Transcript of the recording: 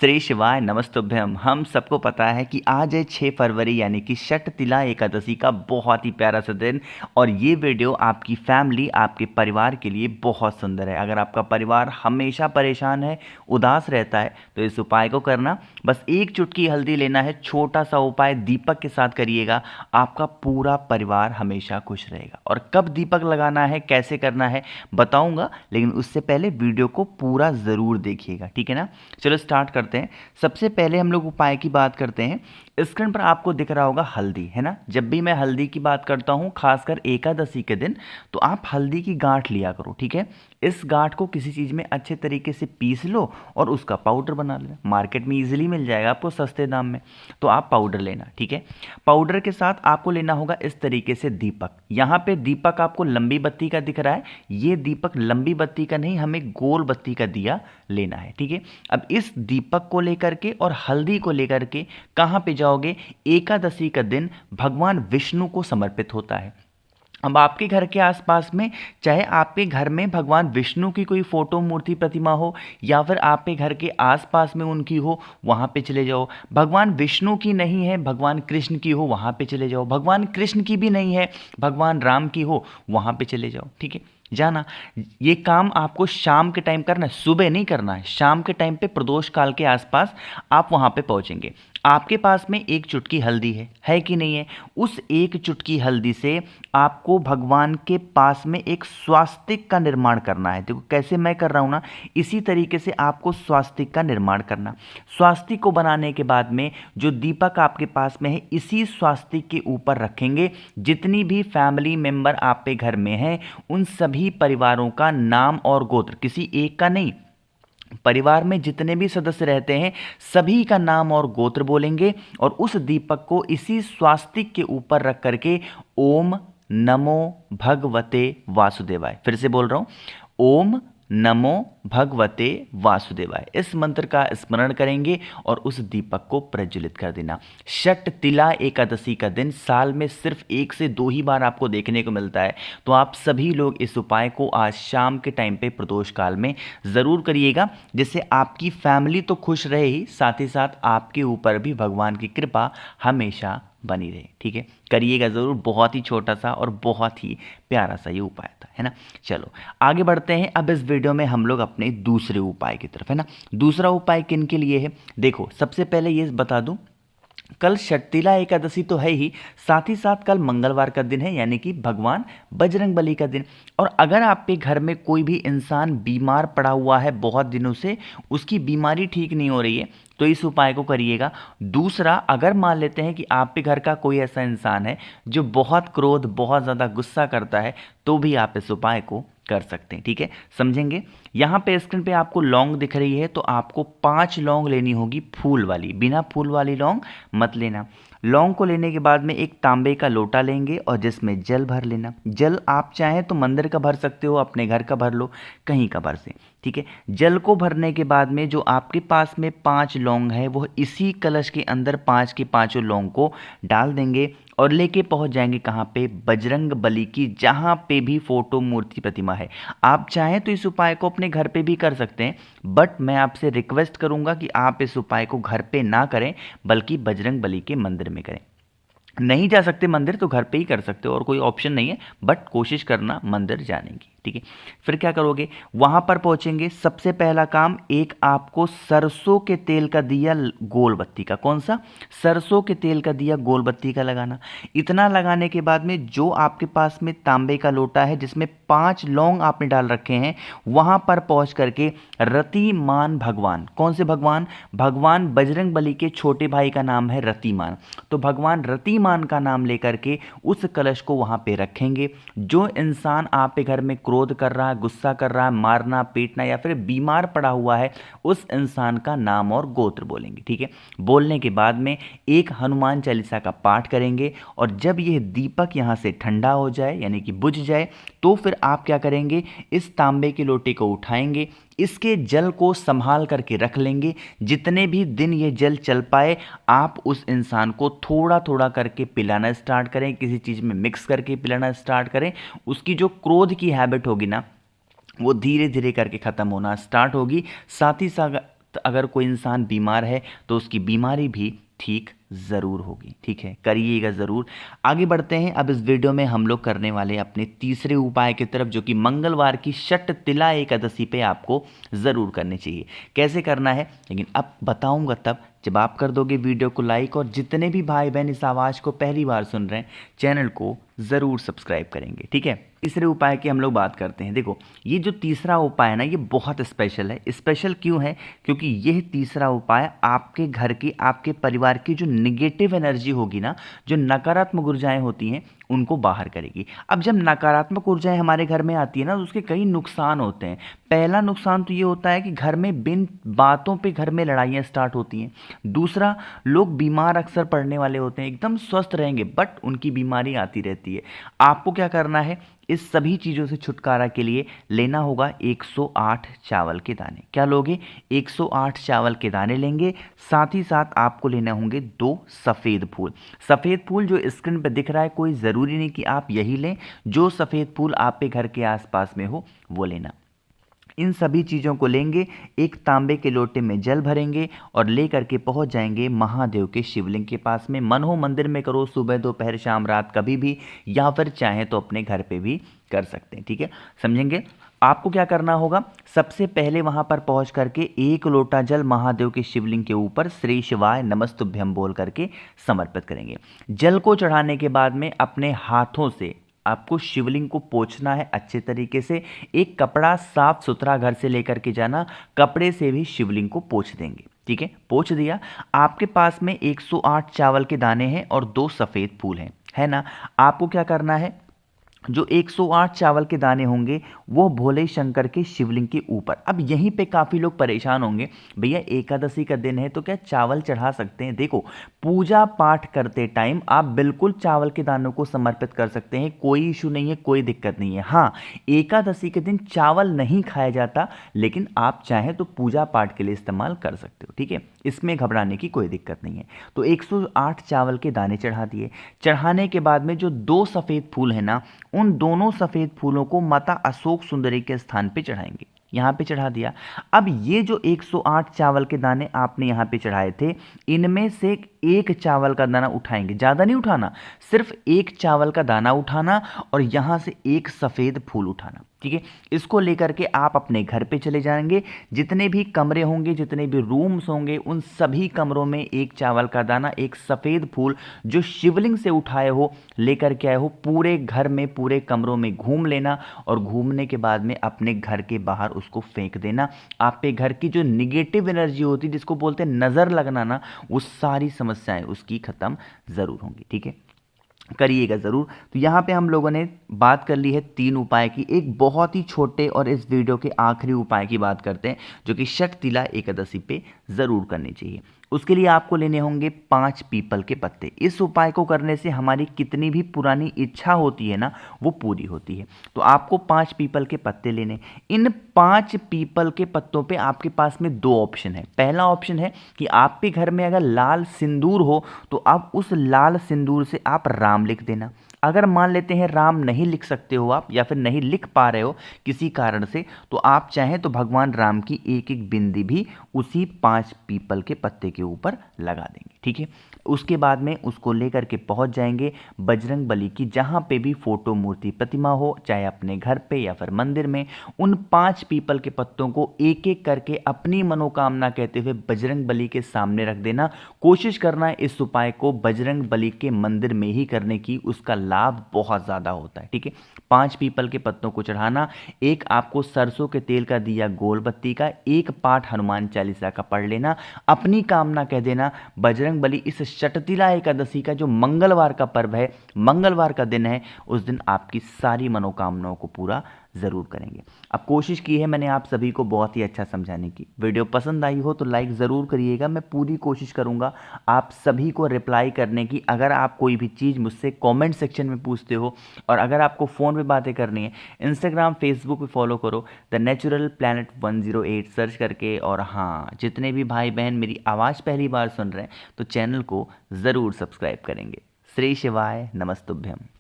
श्री शिवाय नमस्तुभ्यम। हम सबको पता है कि आज है 6 फरवरी यानी कि षटतिला एकादशी का बहुत ही प्यारा सा दिन। और ये वीडियो आपकी फैमिली, आपके परिवार के लिए बहुत सुंदर है। अगर आपका परिवार हमेशा परेशान है, उदास रहता है, तो इस उपाय को करना। बस एक चुटकी हल्दी लेना है, छोटा सा उपाय दीपक के साथ करिएगा, आपका पूरा परिवार हमेशा खुश रहेगा। और कब दीपक लगाना है, कैसे करना है बताऊंगा, लेकिन उससे पहले वीडियो को पूरा ज़रूर देखिएगा, ठीक है ना। चलो स्टार्ट करते हैं। सबसे पहले हम लोग उपाय की बात करते हैं। स्क्रीन पर आपको दिख रहा होगा हल्दी, है ना। जब भी मैं हल्दी की बात करता हूँ, खासकर एकादशी के दिन, तो आप हल्दी की गांठ लिया करो, ठीक है। इस गांठ को किसी चीज़ में अच्छे तरीके से पीस लो और उसका पाउडर बना लेना। मार्केट में इजीली मिल जाएगा आपको सस्ते दाम में, तो आप पाउडर लेना, ठीक है। पाउडर के साथ आपको लेना होगा इस तरीके से दीपक। यहाँ पे दीपक आपको लंबी बत्ती का दिख रहा है, ये दीपक लंबी बत्ती का नहीं, हमें गोल बत्ती का दिया लेना है, ठीक है। अब इस दीपक को लेकर के और हल्दी को लेकर के कहाँ पे जाओगे? एकादशी का दिन भगवान विष्णु को समर्पित होता है। अब आपके घर के आसपास में, चाहे आपके घर में भगवान विष्णु की कोई फोटो, मूर्ति, प्रतिमा हो, या फिर आपके घर के आसपास में उनकी हो, वहाँ पे चले जाओ। भगवान विष्णु की नहीं है, भगवान कृष्ण की हो, वहाँ पे चले जाओ। भगवान कृष्ण की भी नहीं है, भगवान राम की हो, वहाँ पे चले जाओ, ठीक है। जाना, ये काम आपको शाम के टाइम करना है, सुबह नहीं करना है। शाम के टाइम पे प्रदोष काल के आसपास आप वहाँ पे पहुँचेंगे। आपके पास में एक चुटकी हल्दी है कि नहीं है? उस एक चुटकी हल्दी से आपको भगवान के पास में एक स्वास्तिक का निर्माण करना है। देखो कैसे मैं कर रहा हूँ ना, इसी तरीके से आपको स्वास्तिक का निर्माण करना। स्वास्तिक को बनाने के बाद में जो दीपक आपके पास में है, इसी स्वास्तिक के ऊपर रखेंगे। जितनी भी फैमिली मेंबर आपके घर में हैं, उन सभी परिवारों का नाम और गोत्र, किसी एक का नहीं, परिवार में जितने भी सदस्य रहते हैं सभी का नाम और गोत्र बोलेंगे और उस दीपक को इसी स्वास्तिक के ऊपर रख करके ओम नमो भगवते वासुदेवाय, फिर से बोल रहा हूं, ओम नमो भगवते वासुदेवाय, इस मंत्र का स्मरण करेंगे और उस दीपक को प्रज्वलित कर देना। षटतिला एकादशी का दिन साल में सिर्फ 1 से 2 ही बार आपको देखने को मिलता है, तो आप सभी लोग इस उपाय को आज शाम के टाइम पे प्रदोष काल में ज़रूर करिएगा, जिससे आपकी फैमिली तो खुश रहे ही, साथ ही साथ आपके ऊपर भी भगवान की कृपा हमेशा बनी रहे, ठीक है। करिएगा ज़रूर, बहुत ही छोटा सा और बहुत ही प्यारा सा ये उपाय था, है ना। चलो आगे बढ़ते हैं। अब इस वीडियो में हम लोग अपने दूसरे उपाय की तरफ, है ना। दूसरा उपाय किन के लिए है? देखो सबसे पहले ये बता दूं, कल षटतिला एकादशी तो है ही, साथ ही साथ कल मंगलवार का दिन है, यानी कि भगवान बजरंगबली का दिन। और अगर आपके घर में कोई भी इंसान बीमार पड़ा हुआ है बहुत दिनों से, उसकी बीमारी ठीक नहीं हो रही है, तो इस उपाय को करिएगा। दूसरा, अगर मान लेते हैं कि आपके घर का कोई ऐसा इंसान है जो बहुत क्रोध, बहुत ज़्यादा गुस्सा करता है, तो भी आप इस उपाय को कर सकते हैं, ठीक है। समझेंगे। यहाँ पे स्क्रीन पे आपको लौंग दिख रही है, तो आपको 5 लौंग लेनी होगी, फूल वाली, बिना फूल वाली लौंग मत लेना। लौंग को लेने के बाद में एक तांबे का लोटा लेंगे और जिसमें जल भर लेना। जल आप चाहें तो मंदिर का भर सकते हो, अपने घर का भर लो, कहीं का भर से, ठीक है। जल को भरने के बाद में जो आपके पास में 5 लौंग है, वो इसी कलश के अंदर 5 के 5 लौंग को डाल देंगे और लेके पहुंच जाएंगे कहाँ पे? बजरंग बली की जहाँ पे भी फोटो, मूर्ति, प्रतिमा है। आप चाहें तो इस उपाय को अपने घर पे भी कर सकते हैं, बट मैं आपसे रिक्वेस्ट करूंगा कि आप इस उपाय को घर पे ना करें, बल्कि बजरंग बली के मंदिर में करें। नहीं जा सकते मंदिर तो घर पे ही कर सकते हो, और कोई ऑप्शन नहीं है, बट कोशिश करना मंदिर जाने की, ठीक है। फिर क्या करोगे? वहां पर पहुंचेंगे, सबसे पहला काम, एक आपको सरसों के तेल का दिया गोल बत्ती का, कौन सा? सरसों के तेल का दिया गोल बत्ती का लगाना। इतना लगाने के बाद में जो आपके पास में तांबे का लोटा है जिसमें 5 लौंग आपने डाल रखे हैं, वहां पर पहुंच करके रतिमान भगवान, कौन से भगवान? भगवान बजरंग बली के छोटे भाई का नाम है रतिमान, तो भगवान रतिमान का नाम लेकर के उस कलश को वहां पे रखेंगे। जो इंसान आपके घर में क्रोध कर रहा है, गुस्सा कर रहा है, मारना, पीटना या फिर बीमार पड़ा हुआ है, उस इंसान का नाम और गोत्र बोलेंगे, ठीक है। बोलने के बाद में एक हनुमान चालीसा का पाठ करेंगे और जब यह दीपक यहां से ठंडा हो जाए, यानी कि बुझ जाए, तो फिर आप क्या करेंगे? इस तांबे के लोटे को उठाएंगे, इसके जल को संभाल करके रख लेंगे। जितने भी दिन ये जल चल पाए, आप उस इंसान को थोड़ा थोड़ा करके पिलाना स्टार्ट करें, किसी चीज़ में मिक्स करके पिलाना स्टार्ट करें। उसकी जो क्रोध की हैबिट होगी ना, वो धीरे धीरे करके ख़त्म होना स्टार्ट होगी। साथ ही साथ तो अगर कोई इंसान बीमार है तो उसकी बीमारी भी ठीक ज़रूर होगी। ठीक है, करिएगा ज़रूर। आगे बढ़ते हैं। अब इस वीडियो में हम लोग करने वाले अपने तीसरे उपाय की तरफ, जो कि मंगलवार की षट तिला एकादशी पे आपको ज़रूर करनी चाहिए। कैसे करना है लेकिन अब बताऊंगा तब जब आप कर दोगे वीडियो को लाइक, और जितने भी भाई बहन इस आवाज़ को पहली बार सुन रहे हैं चैनल को ज़रूर सब्सक्राइब करेंगे। ठीक है, तीसरे उपाय की हम लोग बात करते हैं। देखो, ये जो तीसरा उपाय है ना, ये बहुत स्पेशल है। स्पेशल क्यों है? क्योंकि यह तीसरा उपाय आपके घर की, आपके परिवार की जो निगेटिव एनर्जी होगी ना, जो नकारात्मक ऊर्जाएं होती हैं, उनको बाहर करेगी। अब जब नकारात्मक ऊर्जाएं हमारे घर में आती है ना, तो उसके कई नुकसान होते हैं। पहला नुकसान तो ये होता है कि घर में बिन बातों पे घर में लड़ाइयाँ स्टार्ट होती हैं। दूसरा, लोग बीमार अक्सर पड़ने वाले होते हैं, एकदम स्वस्थ रहेंगे बट उनकी बीमारी आती रहती है। आपको क्या करना है? इस सभी चीज़ों से छुटकारा के लिए लेना होगा 108 चावल के दाने। क्या लोगे? 108 चावल के दाने लेंगे। साथ ही साथ आपको लेने होंगे 2 सफ़ेद फूल। सफ़ेद फूल जो स्क्रीन पर दिख रहा है, कोई ज़रूरी नहीं कि आप यही लें, जो सफ़ेद फूल आपके घर के आसपास में हो वो लेना। इन सभी चीज़ों को लेंगे, एक तांबे के लोटे में जल भरेंगे और ले करके पहुंच जाएंगे महादेव के शिवलिंग के पास में। मन हो मंदिर में करो, सुबह दोपहर शाम रात कभी भी, या फिर चाहें तो अपने घर पे भी कर सकते हैं। ठीक है, समझेंगे? आपको क्या करना होगा? सबसे पहले वहां पर पहुंच करके 1 लोटा जल महादेव के शिवलिंग के ऊपर श्री शिवाय नमस्तुभ्यम बोल करके समर्पित करेंगे। जल को चढ़ाने के बाद में अपने हाथों से आपको शिवलिंग को पोंछना है अच्छे तरीके से। एक कपड़ा साफ सुथरा घर से लेकर के जाना, कपड़े से भी शिवलिंग को पोंछ देंगे। ठीक है, पोंछ दिया। आपके पास में 108 चावल के दाने हैं और 2 सफ़ेद फूल हैं, है ना? आपको क्या करना है? जो 108 चावल के दाने होंगे वो भोले शंकर के शिवलिंग के ऊपर। अब यहीं पे काफ़ी लोग परेशान होंगे, भैया एकादशी का दिन है तो क्या चावल चढ़ा सकते हैं? देखो, पूजा पाठ करते टाइम आप बिल्कुल चावल के दानों को समर्पित कर सकते हैं, कोई इशू नहीं है, कोई दिक्कत नहीं है। हाँ, एकादशी के दिन चावल नहीं खाया जाता, लेकिन आप चाहें तो पूजा पाठ के लिए इस्तेमाल कर सकते हो। ठीक है, इसमें घबराने की कोई दिक्कत नहीं है। तो 108 चावल के दाने चढ़ा दिए। चढ़ाने के बाद में जो 2 सफ़ेद फूल हैं ना, उन दोनों सफ़ेद फूलों को माता अशोक सुंदरी के स्थान पे चढ़ाएंगे। यहाँ पे चढ़ा दिया। अब ये जो 108 चावल के दाने आपने यहाँ पे चढ़ाए थे, इनमें से एक चावल का दाना उठाएंगे, ज़्यादा नहीं उठाना, सिर्फ एक चावल का दाना उठाना और यहाँ से एक सफ़ेद फूल उठाना। ठीक है, इसको लेकर के आप अपने घर पे चले जाएंगे। जितने भी कमरे होंगे, जितने भी रूम्स होंगे, उन सभी कमरों में एक चावल का दाना, एक सफ़ेद फूल जो शिवलिंग से उठाए हो लेकर के आए हो, पूरे घर में, पूरे कमरों में घूम लेना और घूमने के बाद में अपने घर के बाहर उसको फेंक देना। आप पे घर की जो निगेटिव एनर्जी होती है, जिसको बोलते हैं नज़र लगना ना, वो सारी समस्याएं उसकी ख़त्म ज़रूर होंगी। ठीक है, करिएगा ज़रूर। तो यहाँ पे हम लोगों ने बात कर ली है 3 उपाय की। एक बहुत ही छोटे और इस वीडियो के आखिरी उपाय की बात करते हैं, जो कि षट तिला एकादशी पे ज़रूर करनी चाहिए। उसके लिए आपको लेने होंगे 5 पीपल के पत्ते। इस उपाय को करने से हमारी कितनी भी पुरानी इच्छा होती है ना, वो पूरी होती है। तो आपको 5 पीपल के पत्ते लेने। इन 5 पीपल के पत्तों पे आपके पास में 2 ऑप्शन है। पहला ऑप्शन है कि आपके घर में अगर लाल सिंदूर हो तो आप उस लाल सिंदूर से आप राम लिख देना। अगर मान लेते हैं राम नहीं लिख सकते हो आप, या फिर नहीं लिख पा रहे हो किसी कारण से, तो आप चाहें तो भगवान राम की एक एक बिंदी भी उसी 5 पीपल के पत्ते के ऊपर लगा देंगे। ठीक है, उसके बाद में उसको लेकर के पहुंच जाएंगे बजरंग बली की, जहां पे भी फोटो मूर्ति प्रतिमा हो, चाहे अपने घर पे या फिर मंदिर में, उन 5 पीपल के पत्तों को एक एक करके अपनी मनोकामना कहते हुए बजरंग बली के सामने रख देना। कोशिश करना है इस उपाय को बजरंग बली के मंदिर में ही करने की, उसका लाभ बहुत ज़्यादा होता है। ठीक है, 5 पीपल के पत्तों को चढ़ाना। एक आपको सरसों के तेल का दिया गोल बत्ती का, एक पाठ हनुमान चालीसा का पढ़ लेना, अपनी कामना कह देना। बजरंग बली इस षट तिला एकादशी का जो मंगलवार का पर्व है, मंगलवार का दिन है, उस दिन आपकी सारी मनोकामनाओं को पूरा ज़रूर करेंगे। अब कोशिश की है मैंने आप सभी को बहुत ही अच्छा समझाने की। वीडियो पसंद आई हो तो लाइक ज़रूर करिएगा। मैं पूरी कोशिश करूँगा आप सभी को रिप्लाई करने की। अगर आप कोई भी चीज़ मुझसे कमेंट सेक्शन में पूछते हो, और अगर आपको फ़ोन पे बातें करनी है, इंस्टाग्राम फेसबुक पे फॉलो करो द नेचुरल प्लैनेट 108 सर्च करके। और हाँ, जितने भी भाई बहन मेरी आवाज़ पहली बार सुन रहे हैं तो चैनल को ज़रूर सब्सक्राइब करेंगे। श्री शिवाय नमस्तुभ्यम।